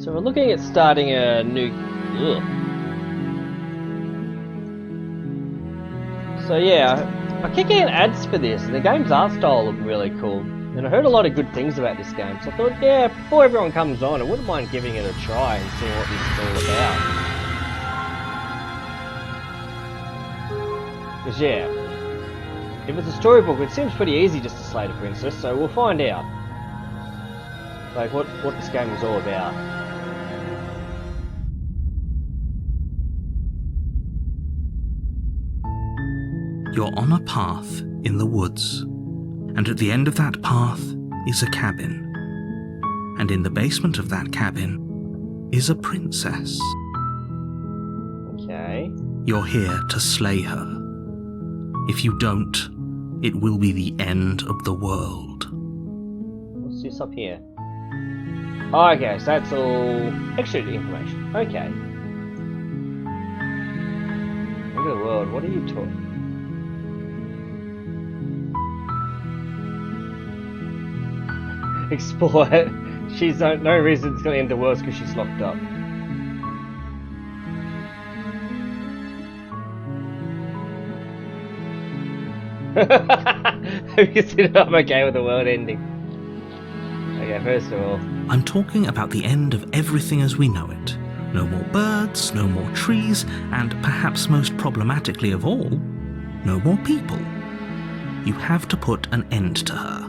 So we're looking at starting a new... Ugh. So yeah, I keep getting ads for this, and the game's art style looked really cool. And I heard a lot of good things about this game, so I thought, yeah, before everyone comes on, I wouldn't mind giving it a try and seeing what this is all about. Because yeah, if it's a storybook, it seems pretty easy just to slay the princess, so we'll find out. Like, what this game is all about. You're on a path in the woods, and at the end of that path is a cabin. And in the basement of that cabin is a princess. Okay. You're here to slay her. If you don't, it will be the end of the world. What's this up here? Oh, okay, so that's all extra information. Okay. End of the world, what are you talking? Explore it. She's no reason it's gonna end the world because she's locked up. Have you seen it? I'm okay with the world ending. Okay, first of all, I'm talking about the end of everything as we know it. No more birds, no more trees, and perhaps most problematically of all, no more people. You have to put an end to her.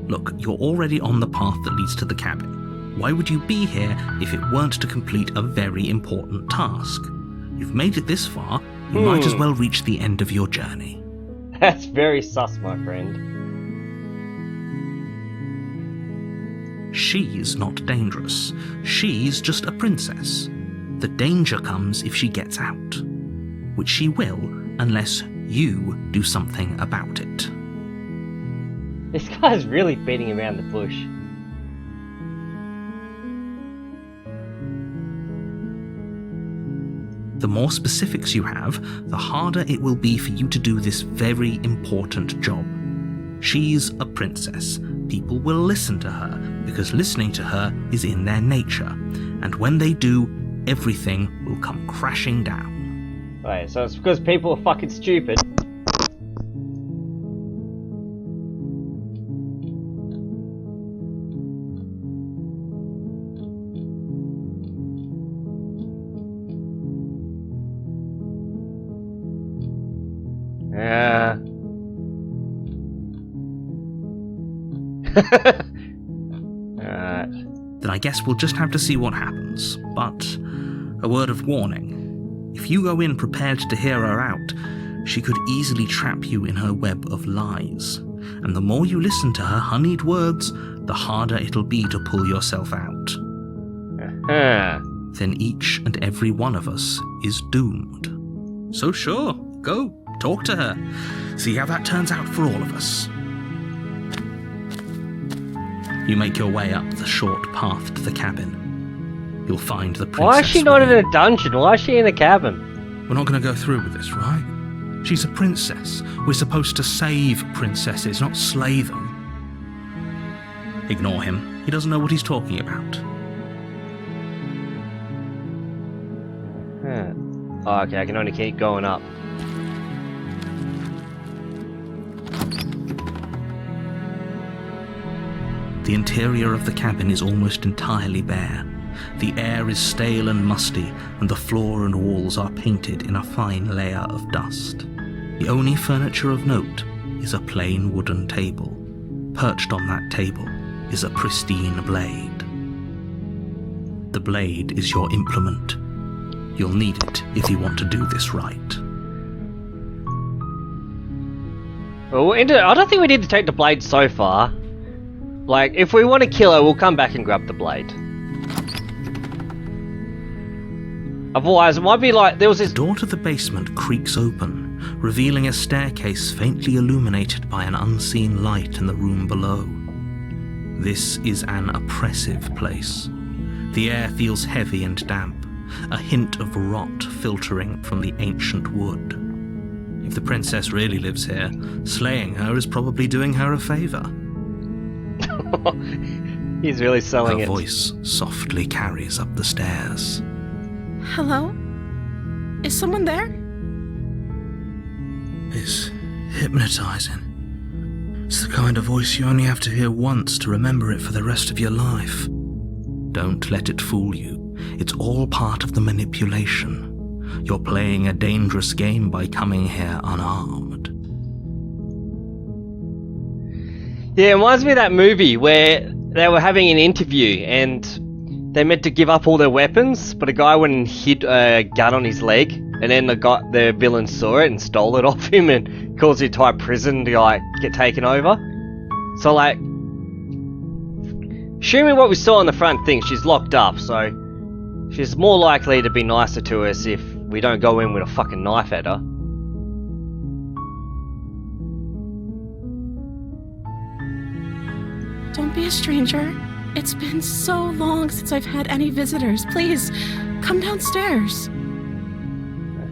Look, you're already on the path that leads to the cabin. Why would you be here if it weren't to complete a very important task? You've made it this far, you might as well reach the end of your journey. that's very sus, my friend. She's not dangerous. She's just a princess. The danger comes if she gets out, which she will unless you do something about it. This guy's really beating around the bush. The more specifics you have, the harder it will be for you to do this very important job. She's a princess. People will listen to her, because listening to her is in their nature. And when they do, everything will come crashing down. Right, so it's because people are fucking stupid. Alright. Then I guess we'll just have to see what happens. But a word of warning. If you go in prepared to hear her out, she could easily trap you in her web of lies. And the more you listen to her honeyed words, the harder it'll be to pull yourself out. Then each and every one of us is doomed. So sure, go, talk to her. See how that turns out for all of us. You make your way up the short path to the cabin. You'll find the princess. Why is she not in a dungeon? Why is she in a cabin? We're not going to go through with this, right? She's a princess. We're supposed to save princesses, not slay them. Ignore him. He doesn't know what he's talking about. Oh, okay, I can only keep going up. The interior of the cabin is almost entirely bare. The air is stale and musty, and the floor and walls are painted in a fine layer of dust. The only furniture of note is a plain wooden table. Perched on that table is a pristine blade. The blade is your implement. You'll need it if you want to do this right. Well, I don't think we need to take the blade so far. Like, if we want to kill her, we'll come back and grab the blade. Otherwise, it might be like there was this... The door to the basement creaks open, revealing a staircase faintly illuminated by an unseen light in the room below. This is an oppressive place. The air feels heavy and damp, a hint of rot filtering from the ancient wood. If the princess really lives here, slaying her is probably doing her a favour. He's really selling Her it. voice softly carries up the stairs. Hello? Is someone there? It's hypnotising. It's the kind of voice you only have to hear once to remember it for the rest of your life. Don't let it fool you. It's all part of the manipulation. You're playing a dangerous game by coming here unarmed. Yeah, it reminds me of that movie where they were having an interview and they meant to give up all their weapons, but a guy went and hid a gun on his leg, and then the villain saw it and stole it off him and caused the entire prison to like get taken over. So like, assuming what we saw on the front thing, she's locked up, so she's more likely to be nicer to us if we don't go in with a fucking knife at her. Don't be a stranger. It's been so long since I've had any visitors. Please, come downstairs.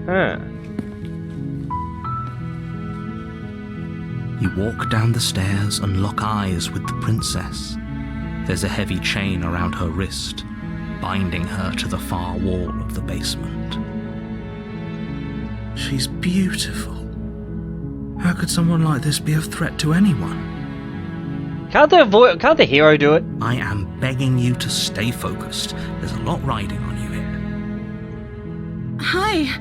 Huh. You walk down the stairs and lock eyes with the princess. There's a heavy chain around her wrist, binding her to the far wall of the basement. She's beautiful. How could someone like this be a threat to anyone? Can't the hero do it? I am begging you to stay focused. There's a lot riding on you here. Hi.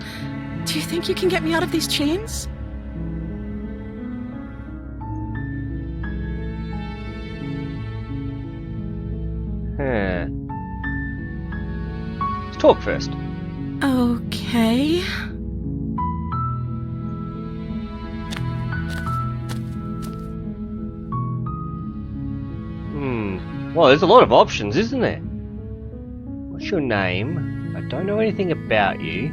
Do you think you can get me out of these chains? Huh. Let's talk first. Okay. Well, there's a lot of options, isn't there? What's your name? I don't know anything about you.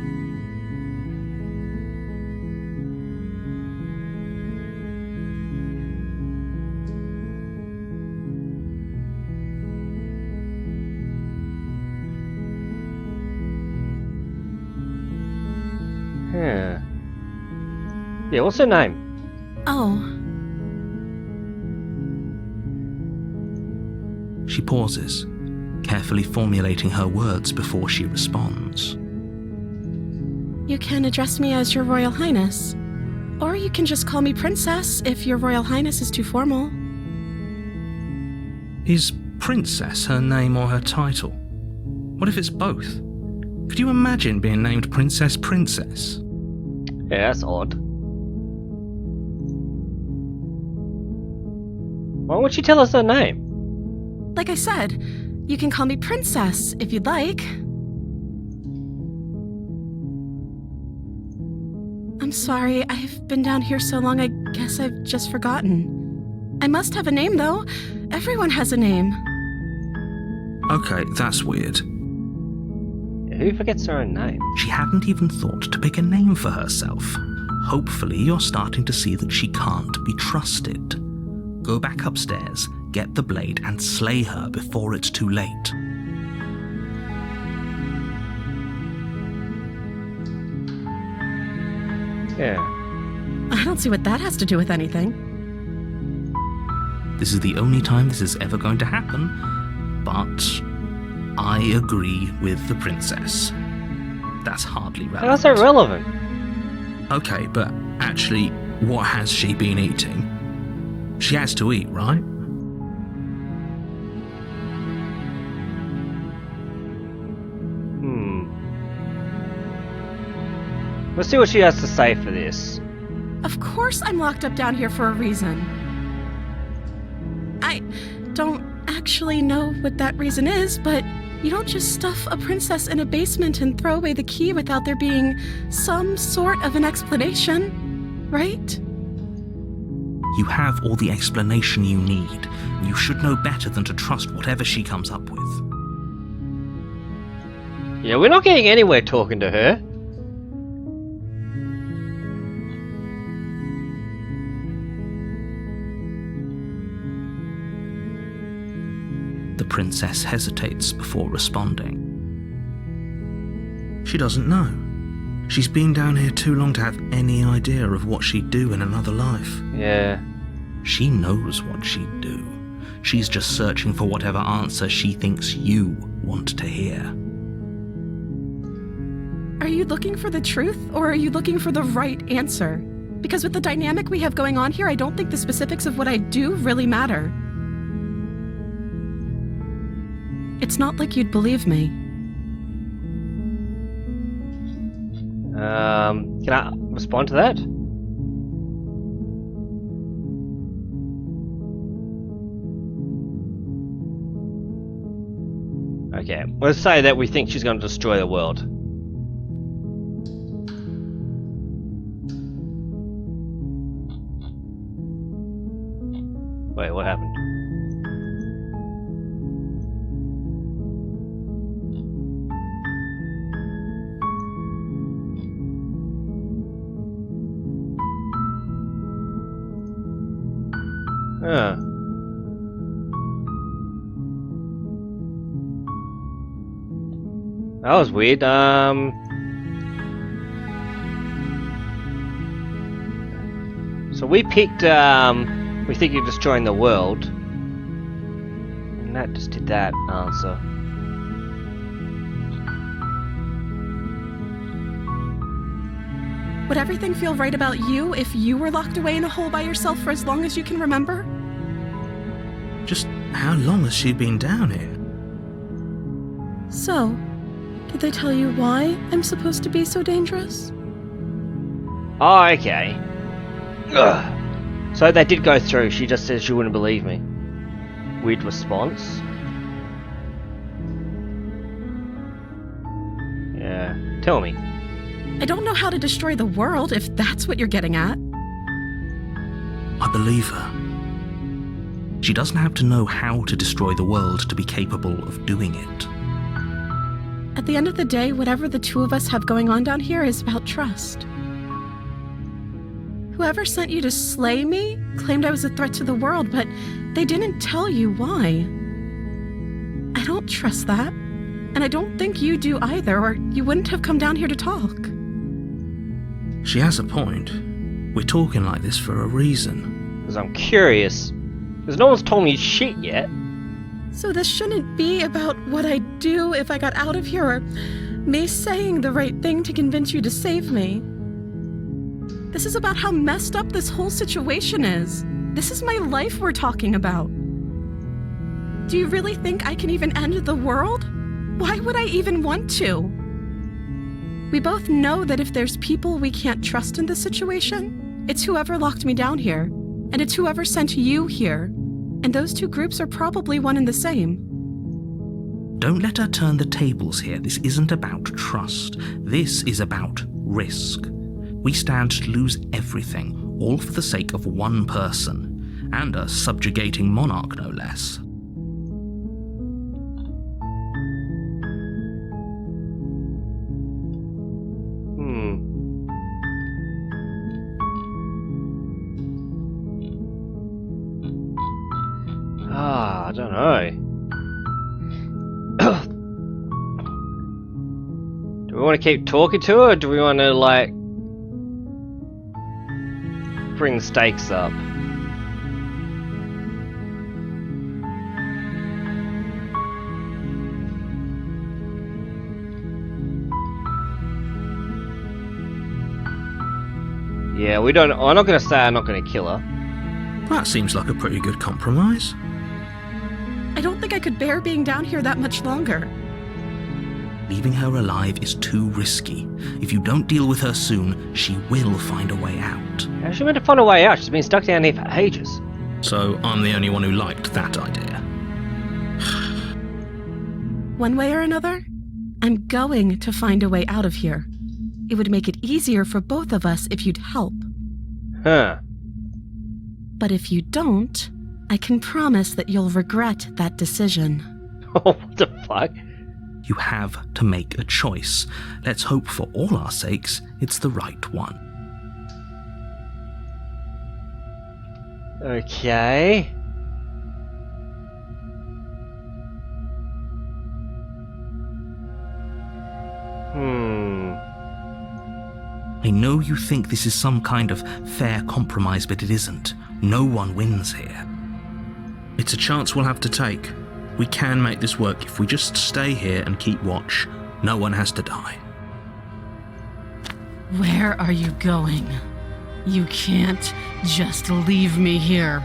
Huh. Yeah, what's her name? Oh. She pauses, carefully formulating her words before she responds. You can address me as Your Royal Highness. Or you can just call me Princess if Your Royal Highness is too formal. Is Princess her name or her title? What if it's both? Could you imagine being named Princess Princess? Yeah, that's odd. Why won't you tell us her name? Like I said, you can call me Princess if you'd like. I'm sorry, I've been down here so long I guess I've just forgotten. I must have a name though. Everyone has a name. Okay, that's weird. Who forgets her own name? She hadn't even thought to pick a name for herself. Hopefully you're starting to see that she can't be trusted. Go back upstairs, get the blade, and slay her before it's too late. Yeah. I don't see what that has to do with anything. This is the only time this is ever going to happen, but I agree with the princess. That's hardly relevant. How's that relevant? Okay, but actually, what has she been eating? She has to eat, right? Let's see what she has to say for this. Of course I'm locked up down here for a reason. I don't actually know what that reason is, but you don't just stuff a princess in a basement and throw away the key without there being some sort of an explanation, right? You have all the explanation you need. You should know better than to trust whatever she comes up with. Yeah, we're not getting anywhere talking to her. The princess hesitates before responding. She doesn't know. She's been down here too long to have any idea of what she'd do in another life. Yeah. She knows what she'd do. She's just searching for whatever answer she thinks you want to hear. Are you looking for the truth, or are you looking for the right answer? Because with the dynamic we have going on here, I don't think the specifics of what I do really matter. It's not like you'd believe me. Can I respond to that? Okay, let's say that we think she's going to destroy the world. Wait, what happened? Huh. That was weird. So we picked, we think you're destroying the world. And that just did that answer. Would everything feel right about you if you were locked away in a hole by yourself for as long as you can remember? Just how long has she been down here? So, did they tell you why I'm supposed to be so dangerous? Oh, okay. Ugh. So that did go through. She just says she wouldn't believe me. Weird response. Yeah. Tell me. I don't know how to destroy the world, if that's what you're getting at. I believe her. She doesn't have to know how to destroy the world to be capable of doing it. At the end of the day, whatever the two of us have going on down here is about trust. Whoever sent you to slay me claimed I was a threat to the world, but they didn't tell you why. I don't trust that, and I don't think you do either, or you wouldn't have come down here to talk. She has a point. We're talking like this for a reason. Because I'm curious. Because no one's told me shit yet. So this shouldn't be about what I'd do if I got out of here, or me saying the right thing to convince you to save me. This is about how messed up this whole situation is. This is my life we're talking about. Do you really think I can even end the world? Why would I even want to? We both know that if there's people we can't trust in this situation, it's whoever locked me down here, and it's whoever sent you here. And those two groups are probably one and the same. Don't let her turn the tables here. This isn't about trust. This is about risk. We stand to lose everything, all for the sake of one person, and a subjugating monarch, no less. I don't know. Do we want to keep talking to her, or do we want to, like, bring stakes up? Yeah, we don't. I'm not going to say I'm not going to kill her. That seems like a pretty good compromise. I don't think I could bear being down here that much longer. Leaving her alive is too risky. If you don't deal with her soon, she will find a way out. How's she meant to find a way out? She's been stuck down here for ages. So I'm the only one who liked that idea. One way or another, I'm going to find a way out of here. It would make it easier for both of us if you'd help. Huh. But if you don't, I can promise that you'll regret that decision. Oh, what the fuck? You have to make a choice. Let's hope for all our sakes it's the right one. Okay. I know you think this is some kind of fair compromise, but it isn't. No one wins here. It's a chance we'll have to take. We can make this work if we just stay here and keep watch. No one has to die. Where are you going? You can't just leave me here.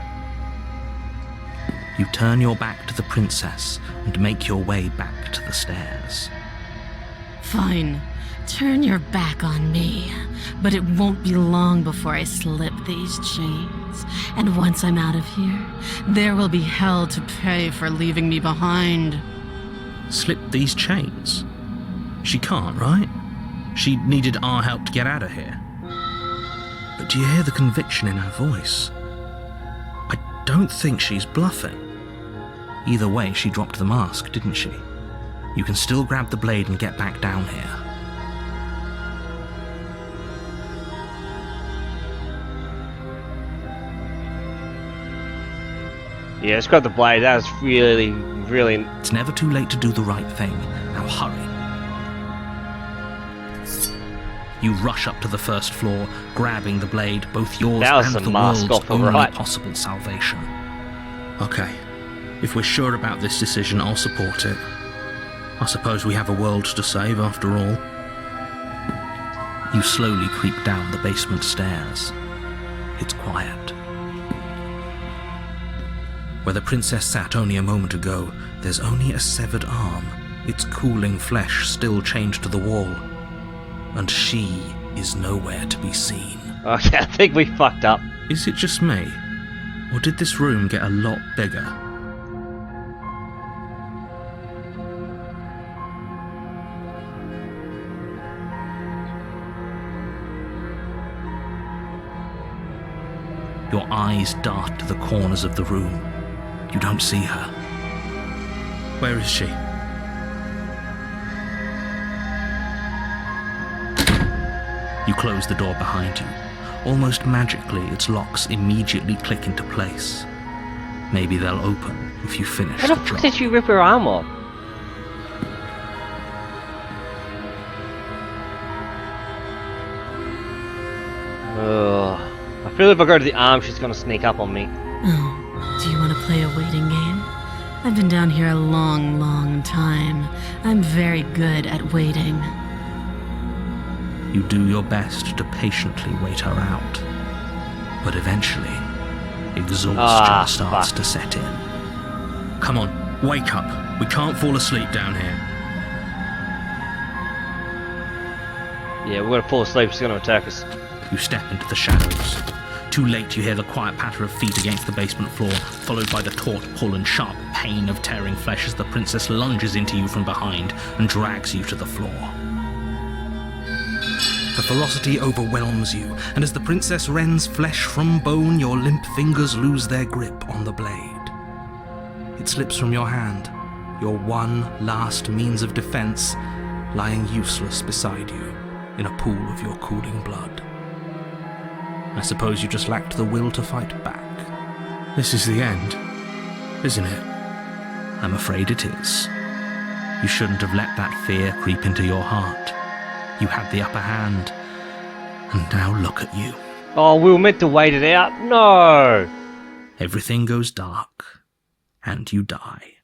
You turn your back to the princess and make your way back to the stairs. Fine. Turn your back on me, but it won't be long before I slip these chains. And once I'm out of here, there will be hell to pay for leaving me behind. Slip these chains? She can't, right? She needed our help to get out of here. But do you hear the conviction in her voice? I don't think she's bluffing. Either way, she dropped the mask, didn't she? You can still grab the blade and get back down here. Yeah, let's grab the blade. That was really, really... It's never too late to do the right thing. Now hurry. You rush up to the first floor, grabbing the blade, both yours That was and some the mask world's off, only right. possible salvation. Okay, if we're sure about this decision, I'll support it. I suppose we have a world to save after all. You slowly creep down the basement stairs. It's quiet. Where the princess sat only a moment ago, there's only a severed arm, its cooling flesh still chained to the wall. And she is nowhere to be seen. Okay, I think we fucked up. Is it just me? Or did this room get a lot bigger? Your eyes dart to the corners of the room. You don't see her. Where is she? You close the door behind you. Almost magically, its locks immediately click into place. Maybe they'll open if you finish How the the fuck job. did you rip her arm off? Ugh. I feel if I go to the arm, she's gonna sneak up on me. Oh, do you want to play a waiting game? I've been down here a long, long time. I'm very good at waiting. You do your best to patiently wait her out. But eventually, exhaustion starts fuck. to set in. Come on, wake up. We can't fall asleep down here. Yeah, we're gonna fall asleep, she's gonna attack us. You step into the shadows. Too late, you hear the quiet patter of feet against the basement floor, followed by the taut pull and sharp pain of tearing flesh as the princess lunges into you from behind and drags you to the floor. The ferocity overwhelms you, and as the princess rends flesh from bone, your limp fingers lose their grip on the blade. It slips from your hand, your one last means of defense, lying useless beside you in a pool of your cooling blood. I suppose you just lacked the will to fight back. This is the end, isn't it? I'm afraid it is. You shouldn't have let that fear creep into your heart. You had the upper hand, and now look at you. Oh, we were meant to wait it out? No! Everything goes dark, and you die.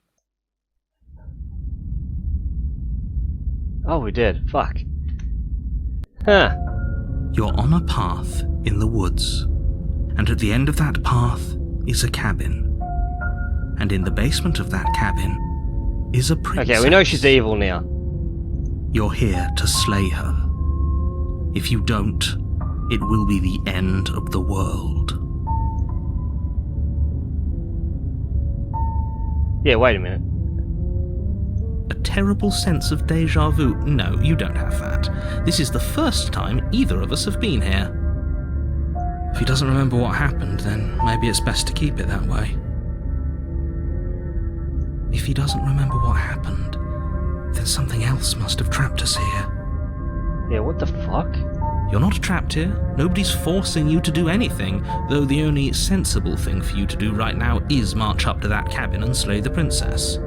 Oh, we did. Fuck. Huh. You're on a path in the woods, and at the end of that path is a cabin. And in the basement of that cabin is a princess. Okay, we know she's evil now. You're here to slay her. If you don't, it will be the end of the world. Yeah, wait a minute. A terrible sense of deja vu. No, you don't have that. This is the first time either of us have been here. If he doesn't remember what happened, then maybe it's best to keep it that way. If he doesn't remember what happened, then something else must have trapped us here. Yeah, what the fuck? You're not trapped here. Nobody's forcing you to do anything, though the only sensible thing for you to do right now is march up to that cabin and slay the princess.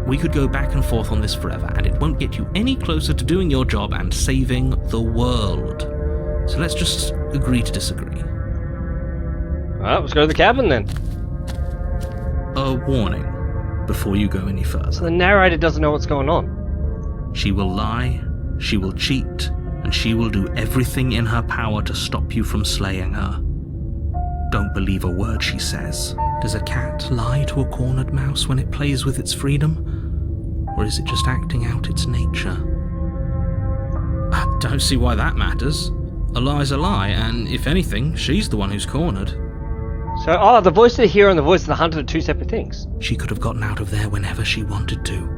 We could go back and forth on this forever, and it won't get you any closer to doing your job and saving the world. So let's just agree to disagree. Alright, let's go to the cabin then. A warning before you go any further. So the narrator doesn't know what's going on. She will lie, she will cheat, and she will do everything in her power to stop you from slaying her. Don't believe a word she says. Does a cat lie to a cornered mouse when it plays with its freedom? Or is it just acting out its nature? I don't see why that matters. A lie's a lie, and if anything, she's the one who's cornered. So, the voice of the hero and the voice of the hunter are two separate things. She could have gotten out of there whenever she wanted to.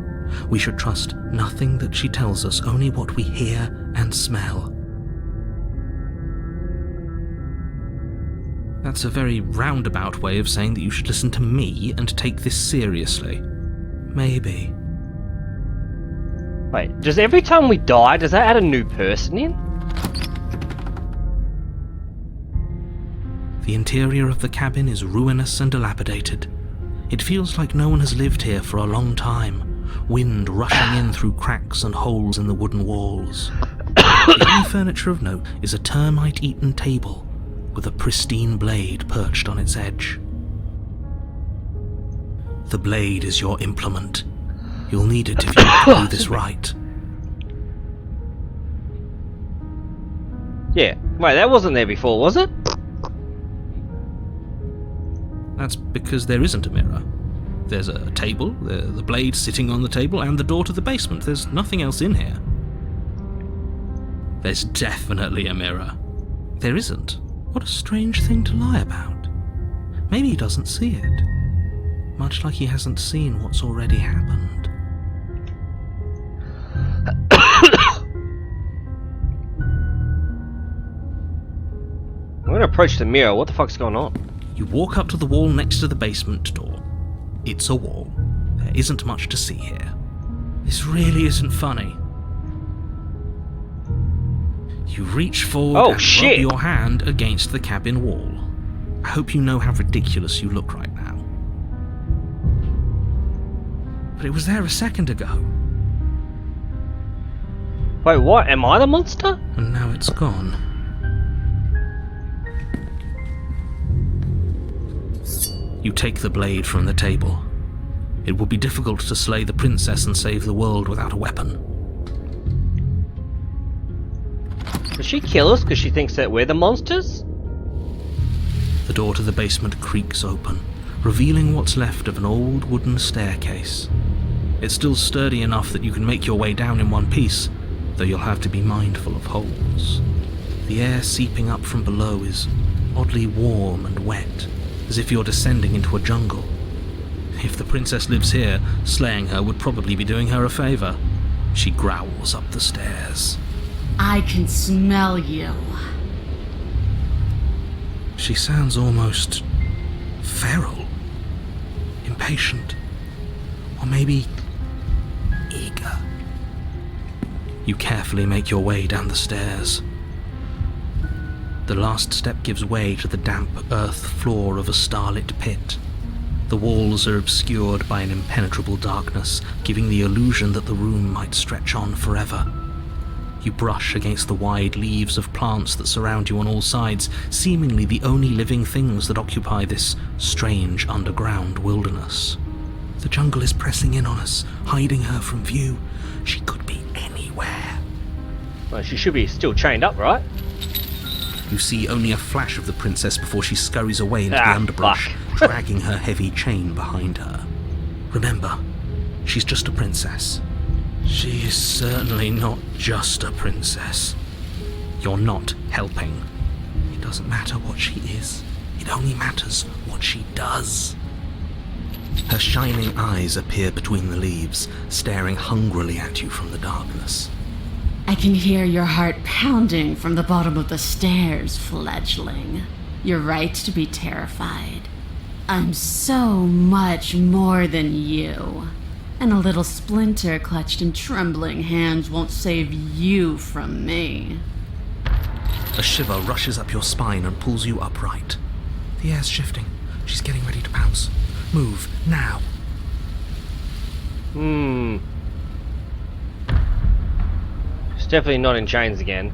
We should trust nothing that she tells us, only what we hear and smell. That's a very roundabout way of saying that you should listen to me and take this seriously. Maybe. Wait, does every time we die, does that add a new person in? The interior of the cabin is ruinous and dilapidated. It feels like no one has lived here for a long time, wind rushing in through cracks and holes in the wooden walls. The only furniture of note is a termite-eaten table with a pristine blade perched on its edge. The blade is your implement. You'll need it if you want to do this right. Yeah. Wait, that wasn't there before, was it? That's because there isn't a mirror. There's a table, the blade sitting on the table, and the door to the basement. There's nothing else in here. There's definitely a mirror. There isn't. What a strange thing to lie about. Maybe he doesn't see it. Much like he hasn't seen what's already happened. I'm gonna approach the mirror. What the fuck's going on? You walk up to the wall next to the basement door. It's a wall. There isn't much to see here. This really isn't funny. You reach forward and rub your hand against the cabin wall. I hope you know how ridiculous you look right now. But it was there a second ago. Wait, what? Am I the monster? And now it's gone. You take the blade from the table. It will be difficult to slay the princess and save the world without a weapon. Does she kill us because she thinks that we're the monsters? The door to the basement creaks open, revealing what's left of an old wooden staircase. It's still sturdy enough that you can make your way down in one piece, though you'll have to be mindful of holes. The air seeping up from below is oddly warm and wet, as if you're descending into a jungle. If the princess lives here, slaying her would probably be doing her a favor. She growls up the stairs. I can smell you. She sounds almost feral, impatient, or maybe eager. You carefully make your way down the stairs. The last step gives way to the damp earth floor of a starlit pit. The walls are obscured by an impenetrable darkness, giving the illusion that the room might stretch on forever. You brush against the wide leaves of plants that surround you on all sides, seemingly the only living things that occupy this strange underground wilderness. The jungle is pressing in on us, hiding her from view. She could be anywhere. Well, she should be still chained up, right? You see only a flash of the princess before she scurries away into the underbrush, dragging her heavy chain behind her. Remember, she's just a princess. She is certainly not just a princess. You're not helping. It doesn't matter what she is. It only matters what she does. Her shining eyes appear between the leaves, staring hungrily at you from the darkness. I can hear your heart pounding from the bottom of the stairs, fledgling. You're right to be terrified. I'm so much more than you. And a little splinter clutched in trembling hands won't save you from me. A shiver rushes up your spine and pulls you upright. The air's shifting. She's getting ready to pounce. Move, now. It's definitely not in chains again.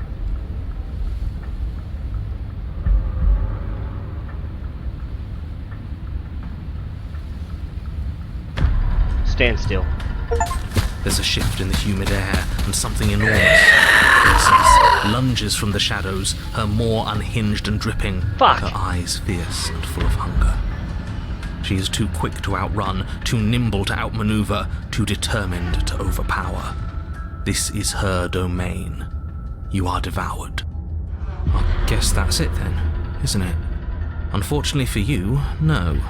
Stand still. There's a shift in the humid air, and something enormous, the princess, lunges from the shadows, her maw unhinged and dripping, Fuck. her eyes fierce and full of hunger. She is too quick to outrun, too nimble to outmaneuver, too determined to overpower. This is her domain. You are devoured. I guess that's it then, isn't it? Unfortunately for you, no,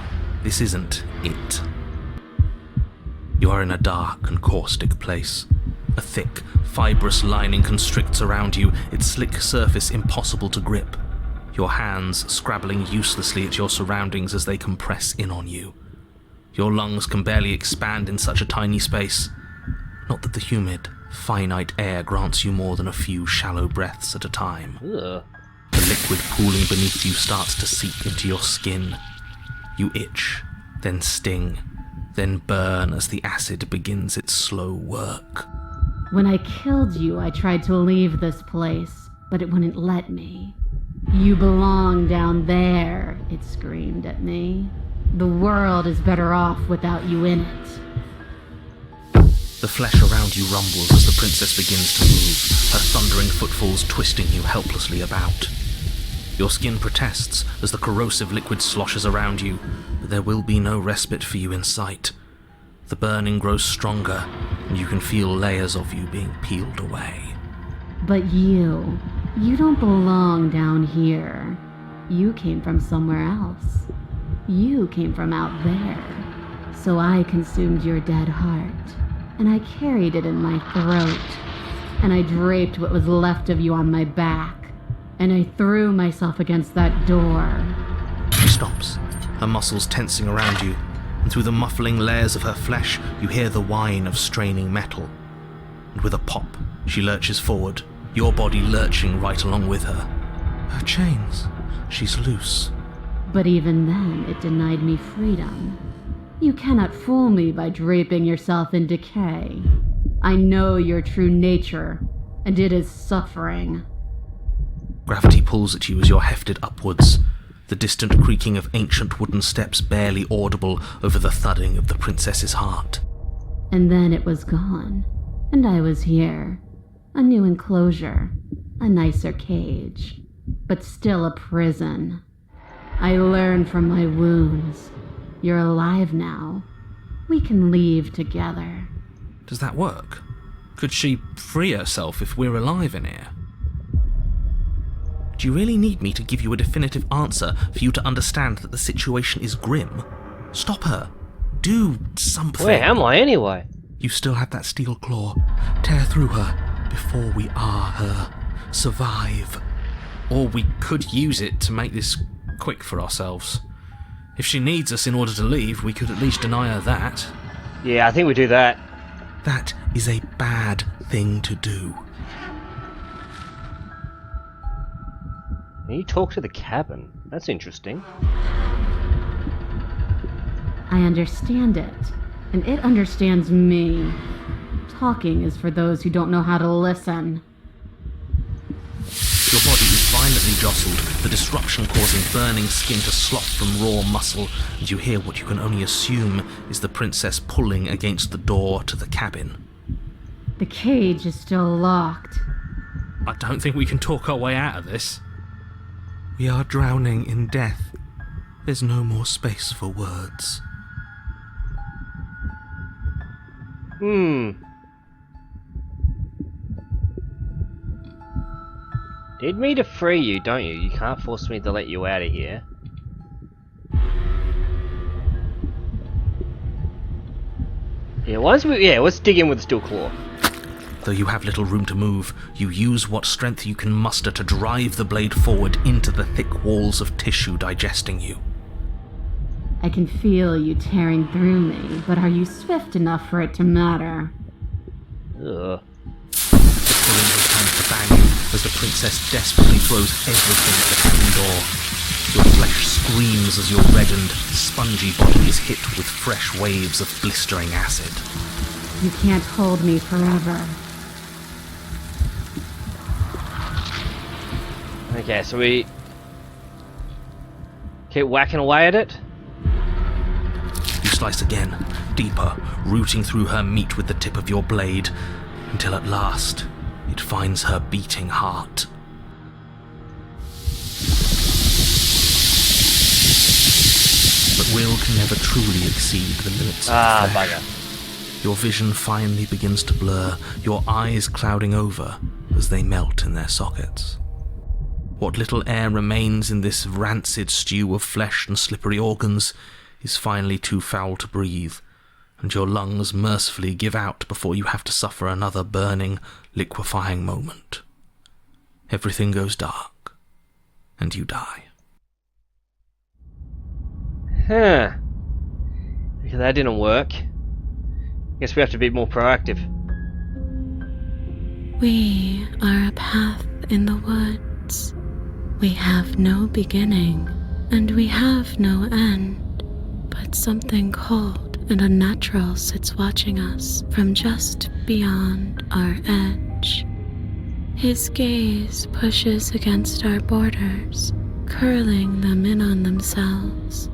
this isn't it. You are in a dark and caustic place. A thick, fibrous lining constricts around you, its slick surface impossible to grip. Your hands scrabbling uselessly at your surroundings as they compress in on you. Your lungs can barely expand in such a tiny space. Not that the humid, finite air grants you more than a few shallow breaths at a time. Ugh. The liquid pooling beneath you starts to seep into your skin. You itch, then sting, then burn as the acid begins its slow work. When I killed you, I tried to leave this place, but it wouldn't let me. You belong down there, it screamed at me. The world is better off without you in it. The flesh around you rumbles as the princess begins to move, her thundering footfalls twisting you helplessly about. Your skin protests as the corrosive liquid sloshes around you, but there will be no respite for you in sight. The burning grows stronger, and you can feel layers of you being peeled away. But you don't belong down here. You came from somewhere else. You came from out there. So I consumed your dead heart, and I carried it in my throat, and I draped what was left of you on my back, and I threw myself against that door. She stops, her muscles tensing around you, and through the muffling layers of her flesh, you hear the whine of straining metal. And with a pop, she lurches forward, your body lurching right along with her. Her chains. She's loose. But even then, it denied me freedom. You cannot fool me by draping yourself in decay. I know your true nature, and it is suffering. Gravity pulls at you as you're hefted upwards, the distant creaking of ancient wooden steps barely audible over the thudding of the princess's heart. And then it was gone, and I was here. A new enclosure, a nicer cage, but still a prison. I learned from my wounds. You're alive now. We can leave together. Does that work? Could she free herself if we're alive in here? Do you really need me to give you a definitive answer for you to understand that the situation is grim? Stop her. Do something. Where am I anyway? You still have that steel claw. Tear through her before we are her. Survive. Or we could use it to make this quick for ourselves. If she needs us in order to leave, we could at least deny her that. Yeah, I think we do that. That is a bad thing to do. Can you talk to the cabin? That's interesting. I understand it, and it understands me. Talking is for those who don't know how to listen. Your body is violently jostled, the disruption causing burning skin to slop from raw muscle, and you hear what you can only assume is the princess pulling against the door to the cabin. The cage is still locked. I don't think we can talk our way out of this. We are drowning in death. There's no more space for words. Need me to free you, don't you? You can't force me to let you out of here. Yeah, let's dig in with the steel claw. Though you have little room to move, you use what strength you can muster to drive the blade forward into the thick walls of tissue digesting you. I can feel you tearing through me, but are you swift enough for it to matter? Ugh. The pulling returns to bang you as the princess desperately throws everything at the cabin door. Your flesh screams as your reddened, spongy body is hit with fresh waves of blistering acid. You can't hold me forever. Okay, so we keep whacking away at it. You slice again, deeper, rooting through her meat with the tip of your blade, until at last it finds her beating heart. But will can never truly exceed the limits of the flesh. Bugger. Your vision finally begins to blur, your eyes clouding over as they melt in their sockets. What little air remains in this rancid stew of flesh and slippery organs is finally too foul to breathe, and your lungs mercifully give out before you have to suffer another burning, liquefying moment. Everything goes dark, and you die. Huh. Okay, that didn't work. Guess we have to be more proactive. We are a path in the woods. We have no beginning, and we have no end. But something cold and unnatural sits watching us from just beyond our edge. His gaze pushes against our borders, curling them in on themselves,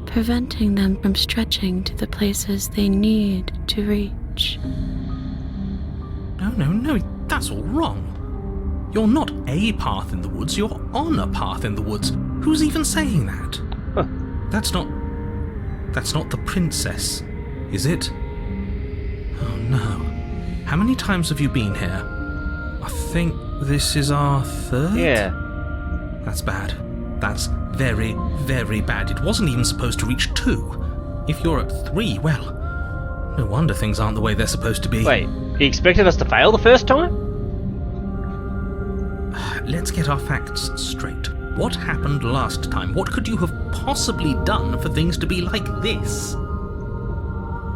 preventing them from stretching to the places they need to reach. No, that's all wrong. You're not a path in the woods, you're on a path in the woods. Who's even saying that? Huh. That's not the princess, is it? Oh no. How many times have you been here? I think this is our third? Yeah. That's bad. That's very, very bad. It wasn't even supposed to reach 2. If you're at 3, well, no wonder things aren't the way they're supposed to be. Wait, he expected us to fail the first time? Let's get our facts straight. What happened last time? What could you have possibly done for things to be like this?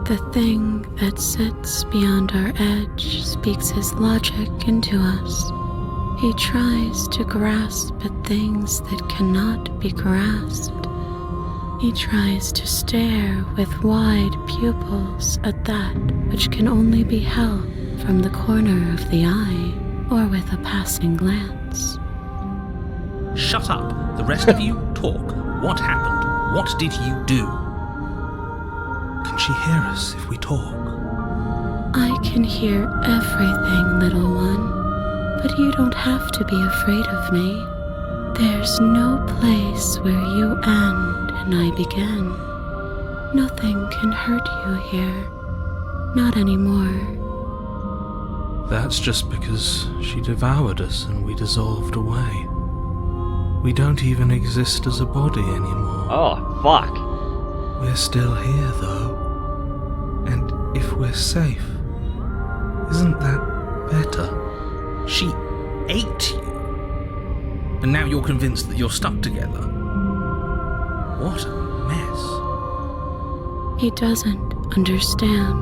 The thing that sits beyond our edge speaks his logic into us. He tries to grasp at things that cannot be grasped. He tries to stare with wide pupils at that which can only be held from the corner of the eye or with a passing glance. Shut up. The rest of you talk. What happened? What did you do? Can she hear us if we talk? I can hear everything, little one, but you don't have to be afraid of me. There's no place where you end and I begin. Nothing can hurt you here. Not anymore. That's just because she devoured us and we dissolved away. We don't even exist as a body anymore. Oh, fuck. We're still here, though. And if we're safe, isn't that better? She ate you. And now you're convinced that you're stuck together. What a mess. He doesn't understand.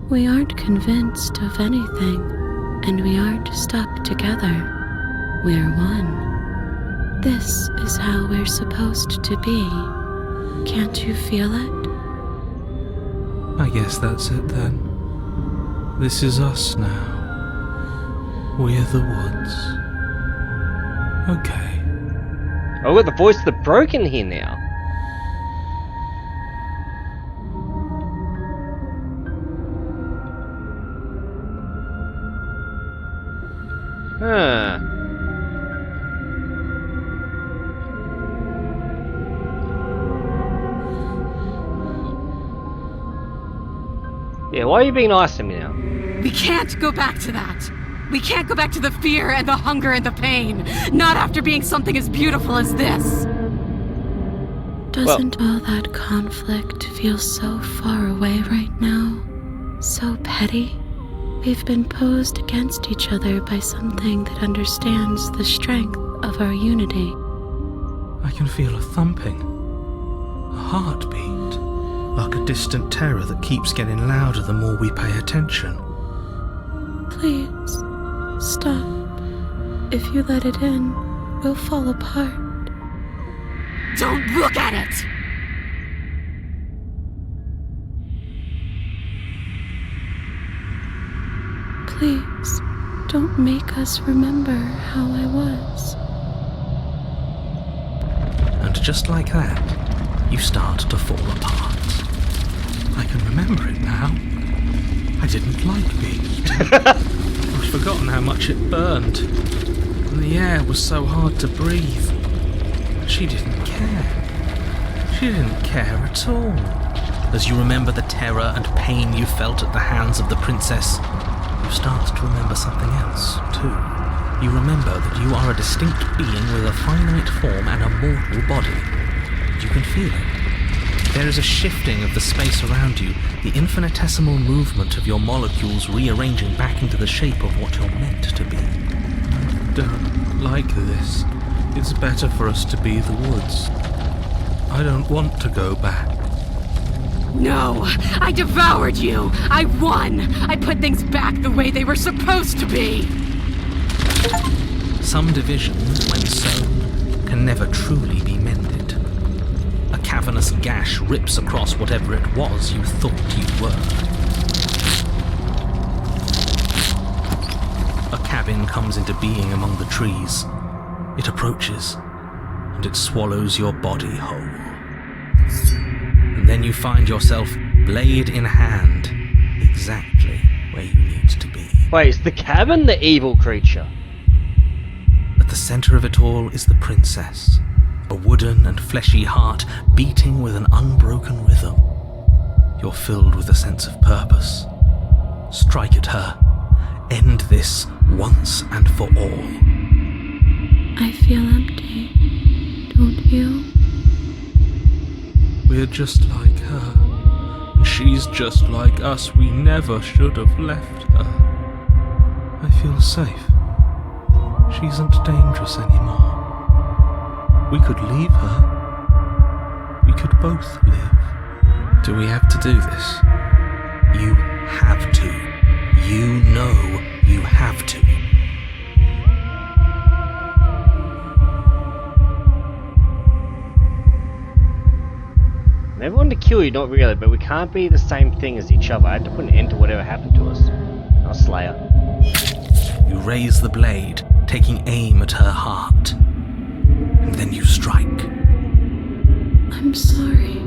We aren't convinced of anything, and we aren't stuck together. We're one. This is how we're supposed to be. Can't you feel it? I guess that's it then. This is us now. We're the woods. Okay. I've got the voice of the broken here now. Huh. Yeah, why are you being nice to me now? We can't go back to that. We can't go back to the fear and the hunger and the pain. Not after being something as beautiful as this. Doesn't all that conflict feel so far away right now? So petty? We've been posed against each other by something that understands the strength of our unity. I can feel a thumping. A heartbeat. Like a distant terror that keeps getting louder the more we pay attention. Please, stop. If you let it in, we'll fall apart. Don't look at it! Please, don't make us remember how I was. And just like that, you start to fall apart. I can remember it now. I didn't like being eaten. I'd forgotten how much it burned. And the air was so hard to breathe. But she didn't care. She didn't care at all. As you remember the terror and pain you felt at the hands of the princess, you start to remember something else, too. You remember that you are a distinct being with a finite form and a mortal body. You can feel it. There is a shifting of the space around you, the infinitesimal movement of your molecules rearranging back into the shape of what you're meant to be. I don't like this. It's better for us to be the woods. I don't want to go back. No, I devoured you. I won. I put things back the way they were supposed to be. Some divisions, when sown, can never truly be mended. A cavernous gash rips across whatever it was you thought you were. A cabin comes into being among the trees. It approaches, and it swallows your body whole. And then you find yourself, blade in hand, exactly where you need to be. Wait, is the cabin the evil creature? At the center of it all is the princess, a wooden and fleshy heart beating with an unbroken rhythm. You're filled with a sense of purpose. Strike at her. End this once and for all. I feel empty. Don't you? We're just like her, and she's just like us. We never should have left her. I feel safe. She isn't dangerous anymore. We could leave her. We could both live. Do we have to do this? You have to. You know you have to. I never wanted to kill you, not really, but we can't be the same thing as each other. I had to put an end to whatever happened to us. I'll slay her. You raise the blade, taking aim at her heart. And then you strike. I'm sorry.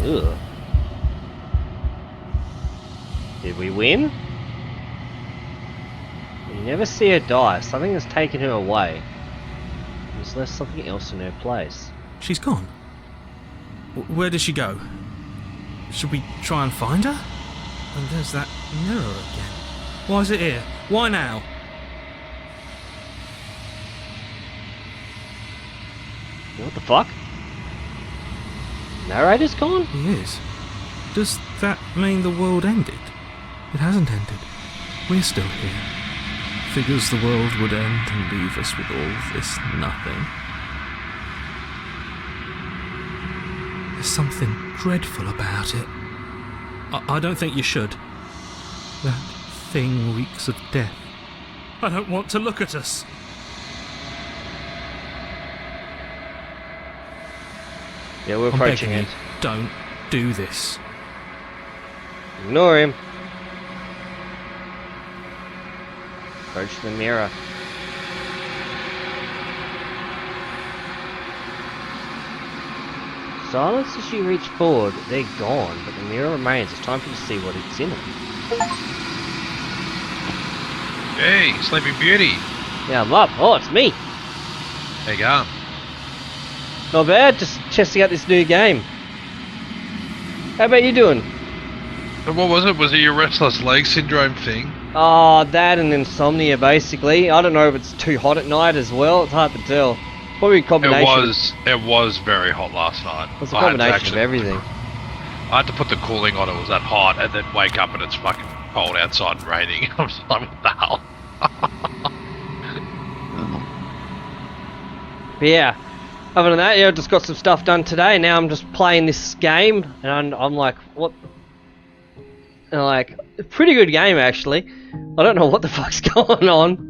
Ugh. Did we win? You never see her die. Something has taken her away. There's left something else in her place. She's gone. Where did she go? Should we try and find her? And there's that mirror again. Why is it here? Why now? What the fuck? Narrator's gone? He is. Does that mean the world ended? It hasn't ended. We're still here. Figures the world would end and leave us with all this nothing. There's something dreadful about it. I don't think you should. That thing reeks of death. I don't want to look at us. Yeah, we're I'm approaching begging it. you, don't do this. Ignore him. Approach the mirror. Silence as you reach forward, they're gone, but the mirror remains. It's time for you to see what it's in it. Hey, Sleeping Beauty. Yeah, I'm up. Oh, it's me. How you going? Not bad, just testing out this new game. How about you doing? So what was it? Was it your restless leg syndrome thing? Oh, that and insomnia, basically. I don't know if it's too hot at night as well. It's hard to tell. Probably a combination. It was very hot last night. It's a combination of everything. I had to put the cooling on, it was that hot, and then wake up and it's fucking cold outside and raining. I'm just like, what the hell? But yeah, other than that, yeah, I just got some stuff done today. Now I'm just playing this game, and I'm like, what? And like, a pretty good game actually. I don't know what the fuck's going on.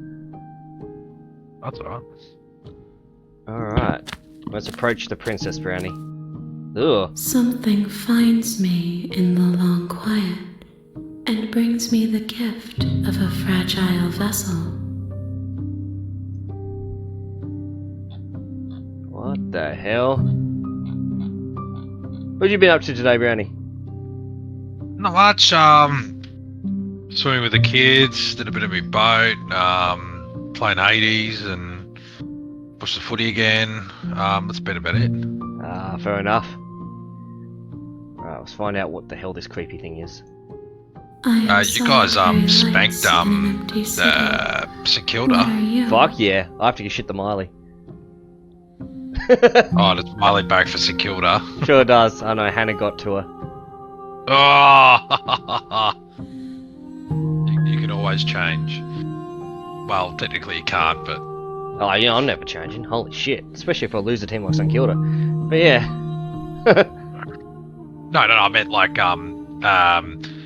That's alright. Alright. Let's approach the Princess Brownie. Ugh. Something finds me in the long quiet and brings me the gift of a fragile vessel. What the hell? What have you been up to today, Brownie? Not much. Swimming with the kids, did a bit of my boat, playing Hades, and watched the footy again. That's been about it. Ah, fair enough. Right, let's find out what the hell this creepy thing is. You guys spanked St Kilda. Fuck yeah, I have to get shit to Miley. Oh, it's Miley back for St Kilda. Sure does. I know Hannah got to her. Oh, you can always change. Well, technically you can't, but Oh yeah, I'm never changing. Holy shit. Especially if I lose a team like St Kilda. But yeah. no, I meant like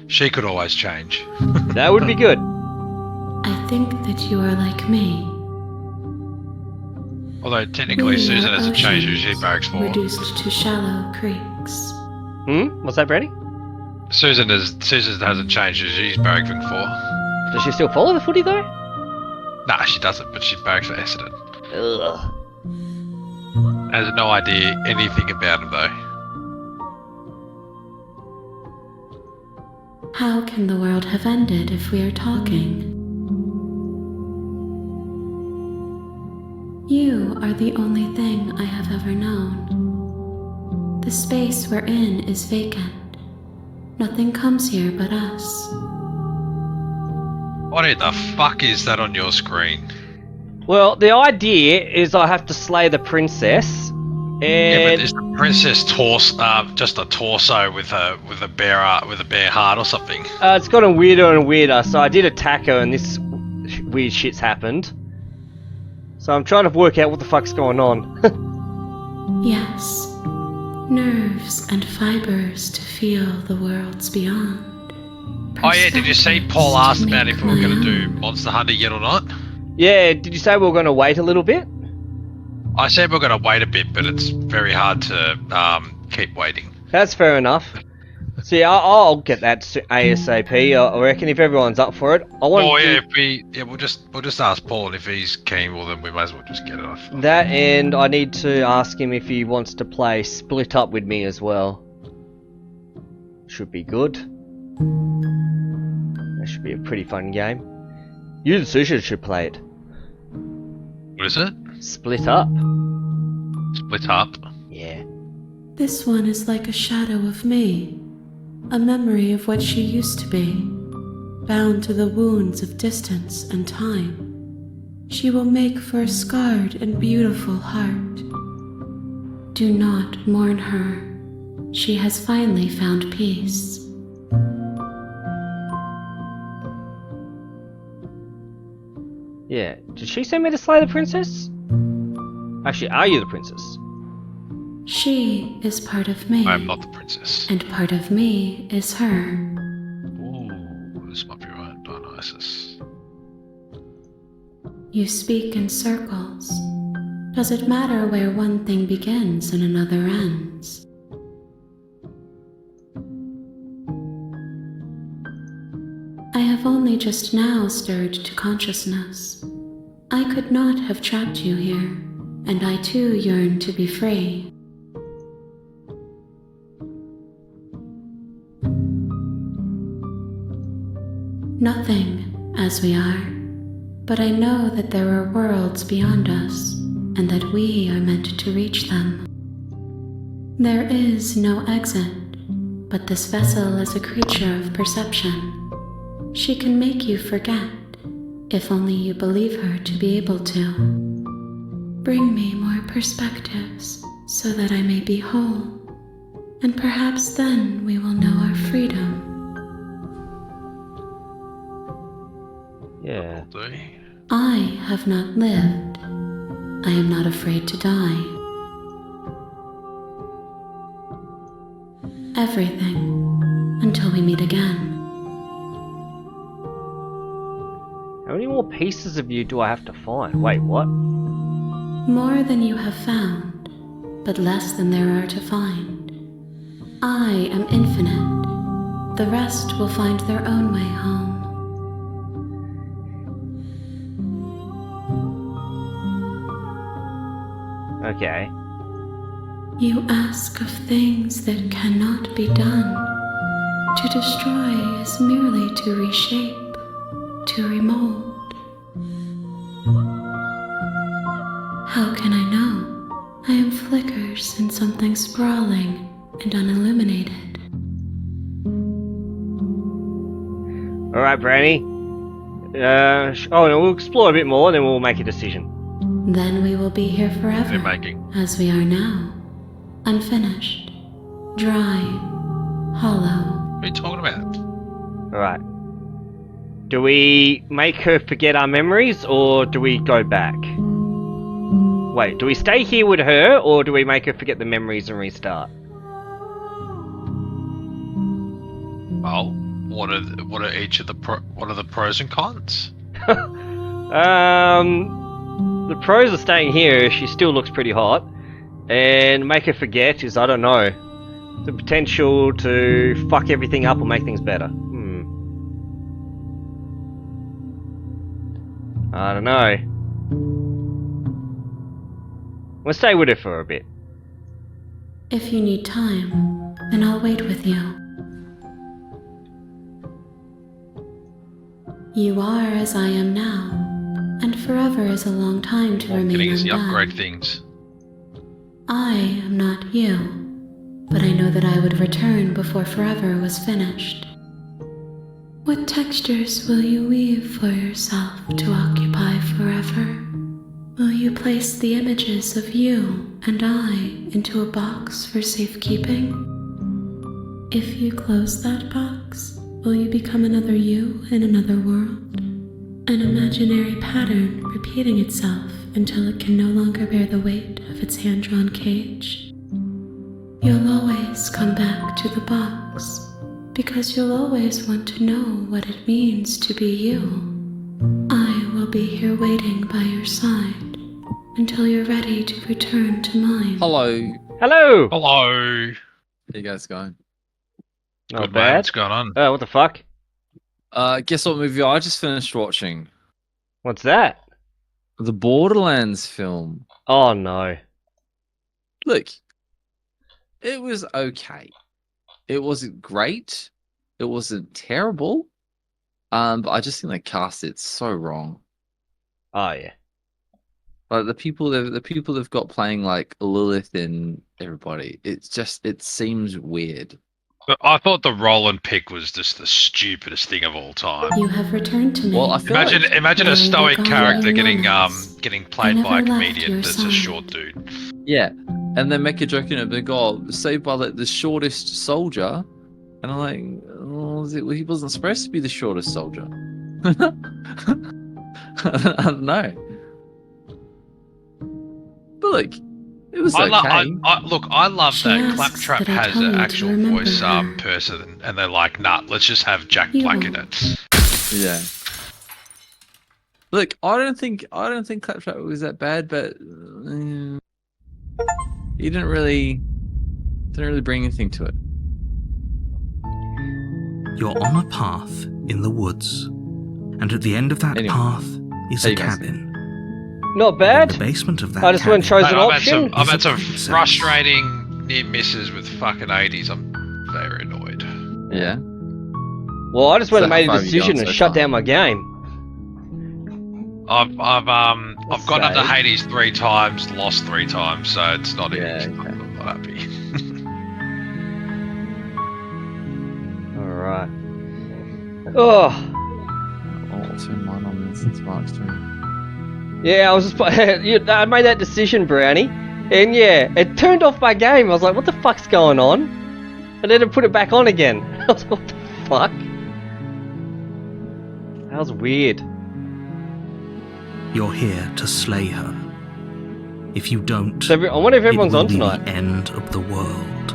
she could always change. That would be good. I think that you are like me. Although technically Susan hasn't changed who she barracks for. Reduced to shallow creeks. What's that, Brady? Susan hasn't changed who she's barracking for. Does she still follow the footy though? Nah, she doesn't, but she barracks for Essendon. Ugh. Has no idea anything about him though. How can the world have ended if we are talking? You are the only thing I have ever known. The space we're in is vacant. Nothing comes here but us. What the fuck is that on your screen? Well, the idea is I have to slay the princess, Yeah, but and is the princess just a torso with a bare heart or something? it's gotten weirder and weirder. So I did attack her, and this weird shit's happened. So I'm trying to work out what the fuck's going on. Yes. Nerves and fibers to feel the worlds beyond. Oh yeah, did you see Paul Perceptions asked to about make if we were my going to do own. Monster Hunter yet or not? Yeah, did you say we were going to wait a little bit? I said we're going to wait a bit, but it's very hard to keep waiting. That's fair enough. So yeah, I'll get that ASAP. I reckon if everyone's up for it. I want Oh to yeah, we'll just ask Paul, and if he's keen, well then we might as well just get it off. that, and I need to ask him if he wants to play Split Up with me as well. Should be good. That should be a pretty fun game. You and Susha should play it. What is it? Split Up. Split up. Yeah. This one is like a shadow of me, a memory of what she used to be, bound to the wounds of distance and time. She will make for a scarred and beautiful heart. Do not mourn her. She has finally found peace. Yeah. Did she send me to slay the princess? Actually, are you the princess? She is part of me, I am not the princess. and part of me is her. Ooh, this might be right. Dionysus. You speak in circles. Does it matter where one thing begins and another ends? I have only just now stirred to consciousness. I could not have trapped you here, and I too yearn to be free. Nothing, as we are, but I know that there are worlds beyond us, and that we are meant to reach them. There is no exit, but this vessel is a creature of perception. She can make you forget, if only you believe her to be able to. Bring me more perspectives, so that I may be whole, and perhaps then we will know our freedom. Yeah. I have not lived. I am not afraid to die. Everything, until we meet again. How many more pieces of you do I have to find? Wait, what? More than you have found, but less than there are to find. I am infinite. The rest will find their own way home. Okay. You ask of things that cannot be done. To destroy is merely to reshape, to remold. How can I know? I am flickers in something sprawling and unilluminated. Alright, Brandy. No, we'll explore a bit more, then we'll make a decision. Then we will be here forever, They're making. as we are now. Unfinished, dry, hollow. What are you talking about? Alright. Do we make her forget our memories, or do we go back? Wait, do we stay here with her, or do we make her forget the memories and restart? Well, what are the pros and cons? The pros are staying here. She still looks pretty hot, and make her forget is, I don't know, the potential to fuck everything up or make things better. I don't know. We'll stay with her for a bit. If you need time, then I'll wait with you. You are as I am now, and forever is a long time to remain Getting us the undone. upgrade things. I am not you, but I know that I would return before forever was finished. What textures will you weave for yourself to occupy forever? Will you place the images of you and I into a box for safekeeping? If you close that box, will you become another you in another world? An imaginary pattern repeating itself until it can no longer bear the weight of its hand-drawn cage? You'll always come back to the box, because you'll always want to know what it means to be you. I will be here waiting by your side until you're ready to return to mine. Hello. Hello! Hello. How you guys going? Not Good man. bad. What's going on? Oh, what the fuck? Guess what movie I just finished watching? What's that? The Borderlands film. Oh no. Look, it was okay. It wasn't great. It wasn't terrible. But I just think they cast it so wrong. Oh yeah. Like the people they've got playing like Lilith and everybody. It seems weird. But I thought the Roland pick was just the stupidest thing of all time. You have returned to me. Well, I feel Imagine a When stoic you character got getting moments, getting played I by a never left comedian your that's side. a short dude. Yeah, and they make a joke in it, they go, oh, saved by the shortest soldier. And I'm like, oh, he wasn't supposed to be the shortest soldier. I don't know. But look, it was okay. I love She that asks Claptrap that I has tell you an to actual remember voice her. person, and they're like, nah, let's just have Jack You Black in won't. it. Yeah. Look, I don't think Claptrap was that bad, but he didn't really bring anything to it. You're on a path in the woods, and at the end of that Anyway. path is How a you guys? cabin. Not In bad. the basement of that I just went and cabin, chose an I've option. had some Is it princess? frustrating near misses with fucking 80s. I'm very annoyed. Yeah. Well, I just went So and made how a far have you decision gone and so shut far? down my game. I've gone up to Save. Hades 3 times, lost 3 times, so it's not Yeah, even. okay. I'm not happy. Alright. Oh, I'll turn mine on since Mark's doing it. yeah, I was just. I made that decision, Brownie. And yeah, it turned off my game. I was like, what the fuck's going on? And then it put it back on again. I was like, what the fuck? That was weird. You're here to slay her. If you don't, So I wonder if it everyone's will on be tonight. the end of the world.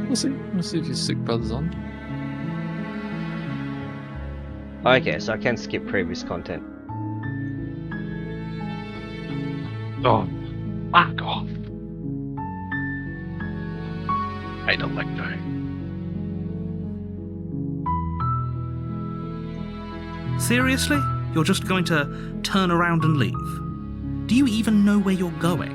We'll see. We'll see if your sick brother's on. Okay, so I can skip previous content. Oh, fuck off. intellecto. Seriously? You're just going to turn around and leave? Do you even know where you're going?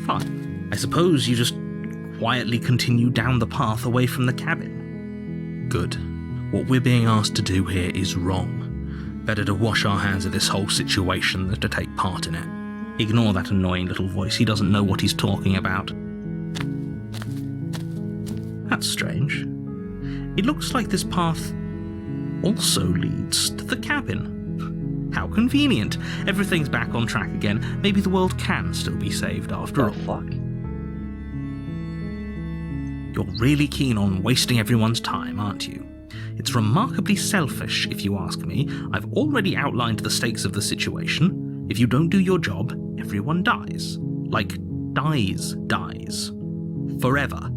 Fine. I suppose you just quietly continue down the path away from the cabin. Good. What we're being asked to do here is wrong. Better to wash our hands of this whole situation than to take part in it. Ignore that annoying little voice. He doesn't know what he's talking about. That's strange. It looks like this path also leads to the cabin. How convenient. Everything's back on track again. Maybe the world can still be saved after all. Fuck. You're really keen on wasting everyone's time, aren't you? It's remarkably selfish, if you ask me. I've already outlined the stakes of the situation. If you don't do your job, everyone dies. Like, dies. Forever.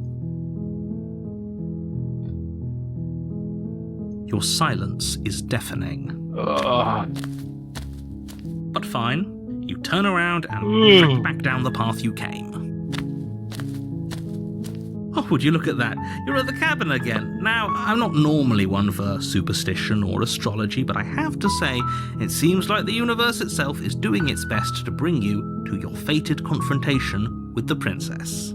Your silence is deafening. But fine. You turn around and trek back down the path you came. Oh, would you look at that? You're at the cabin again. Now, I'm not normally one for superstition or astrology, but I have to say, it seems like the universe itself is doing its best to bring you to your fated confrontation with the princess.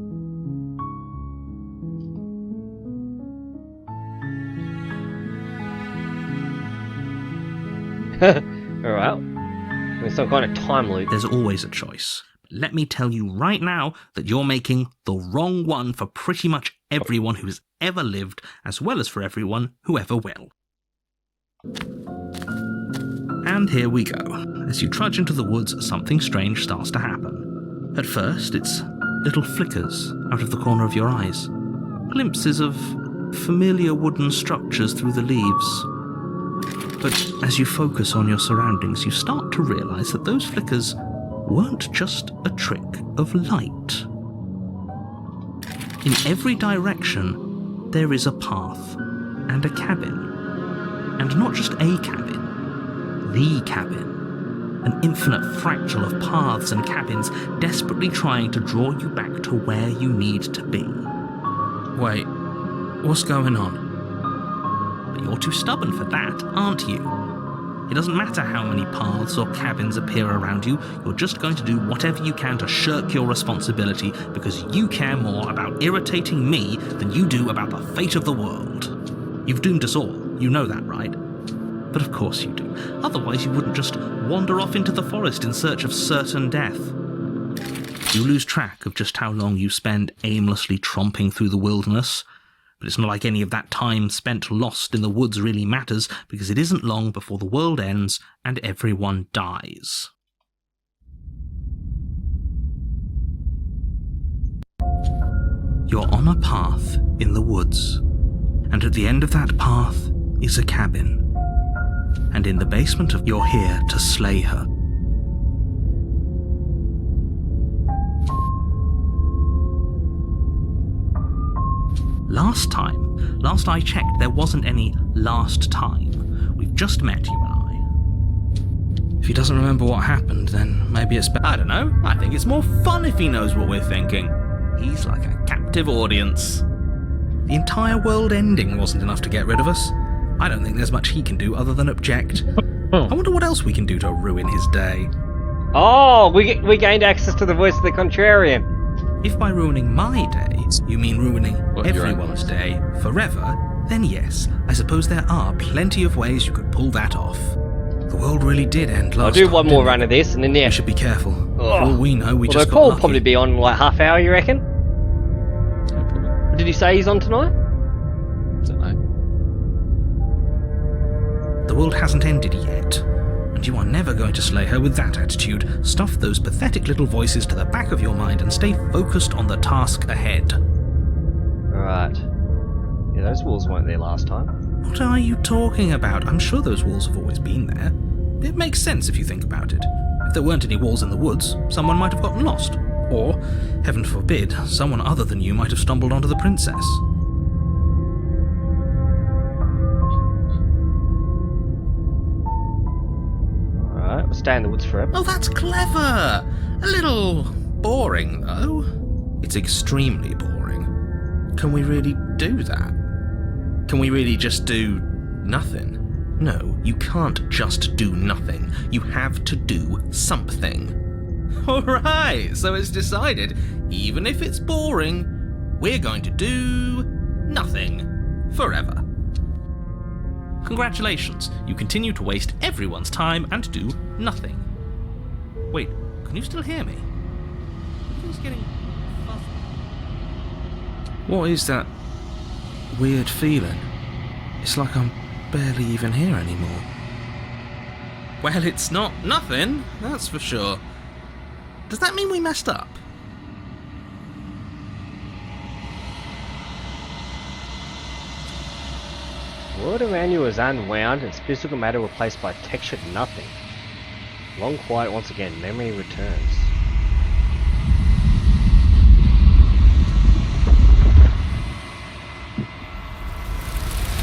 Alright. There's some kind of time loop. There's always a choice. Let me tell you right now that you're making the wrong one for pretty much everyone who's ever lived, as well as for everyone who ever will. And here we go. As you trudge into the woods, something strange starts to happen. At first, it's little flickers out of the corner of your eyes. Glimpses of familiar wooden structures through the leaves. But as you focus on your surroundings, you start to realize that those flickers weren't just a trick of light. In every direction, there is a path and a cabin. And not just a cabin, the cabin. An infinite fractal of paths and cabins desperately trying to draw you back to where you need to be. Wait, what's going on? But you're too stubborn for that, aren't you? It doesn't matter how many paths or cabins appear around you, you're just going to do whatever you can to shirk your responsibility because you care more about irritating me than you do about the fate of the world. You've doomed us all, you know that, right? But of course you do. Otherwise you wouldn't just wander off into the forest in search of certain death. You lose track of just how long you spend aimlessly tromping through the wilderness. But it's not like any of that time spent lost in the woods really matters, because it isn't long before the world ends and everyone dies. You're on a path in the woods, and at the end of that path is a cabin. And in the basement of you're here to slay her. Last I checked, there wasn't any last time. We've just met, you and I. If he doesn't remember what happened, then maybe it's better. I don't know. I think it's more fun if he knows what we're thinking. He's like a captive audience. The entire world ending wasn't enough to get rid of us. I don't think there's much he can do other than object. I wonder what else we can do to ruin his day. Oh, we gained access to the voice of the contrarian. If by ruining my day, you mean ruining What, your own everyone's voice? day forever, then yes, I suppose there are plenty of ways you could pull that off. The world really did end last I'll do time, one more didn't run it? of this, and then yeah. We should be careful. For Ugh. all we know, we Although just got Paul will lucky. probably be on like half hour, you reckon? No problem. Did he say he's on tonight? Don't know. The world hasn't ended yet, and you are never going to slay her with that attitude. Stuff those pathetic little voices to the back of your mind and stay focused on the task ahead. Right. Yeah, those walls weren't there last time. What are you talking about? I'm sure those walls have always been there. It makes sense if you think about it. If there weren't any walls in the woods, someone might have gotten lost. Or, heaven forbid, someone other than you might have stumbled onto the princess. stay in the woods forever. Oh, that's clever! A little boring, though. It's extremely boring. Can we really do that? Can we really just do nothing? No, you can't just do nothing. You have to do something. Alright, so it's decided, even if it's boring, we're going to do nothing. Forever. Congratulations, you continue to waste everyone's time and do nothing. Wait, can you still hear me? Everything's getting fuzzy. What is that weird feeling? It's like I'm barely even here anymore. Well, it's not nothing, that's for sure. Does that mean we messed up? World around you is unwound and physical matter replaced by textured nothing. Long quiet once again, memory returns.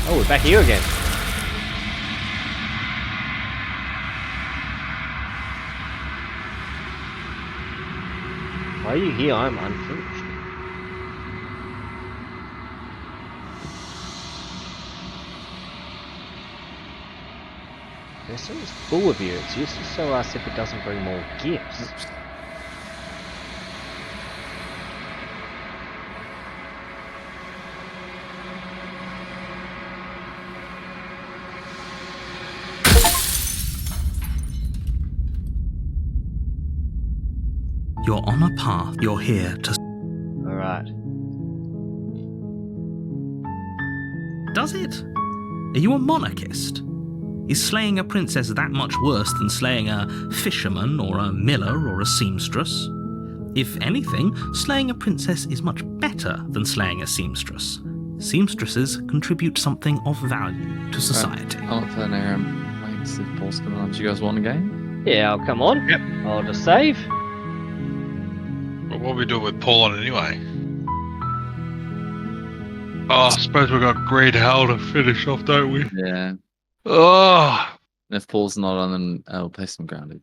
Oh, we're back here again. Why are you here? I'm unfinished. This room is full of you. It's useless so us if it doesn't bring more gifts. You're on a path. You're here to... Alright. Does it? Are you a monarchist? Is slaying a princess that much worse than slaying a fisherman or a miller or a seamstress? If anything, slaying a princess is much better than slaying a seamstress. Seamstresses contribute something of value to society. I'm not playing Aram. Wait to see if Paul's coming on. Do you guys want a game? Yeah, I'll come on. Yep. I'll just save. But what are we doing with Paul on anyway? Oh, I suppose we've got Greed Hell to finish off, don't we? Yeah. Oh, And if Paul's not on, then I'll play some Grounded.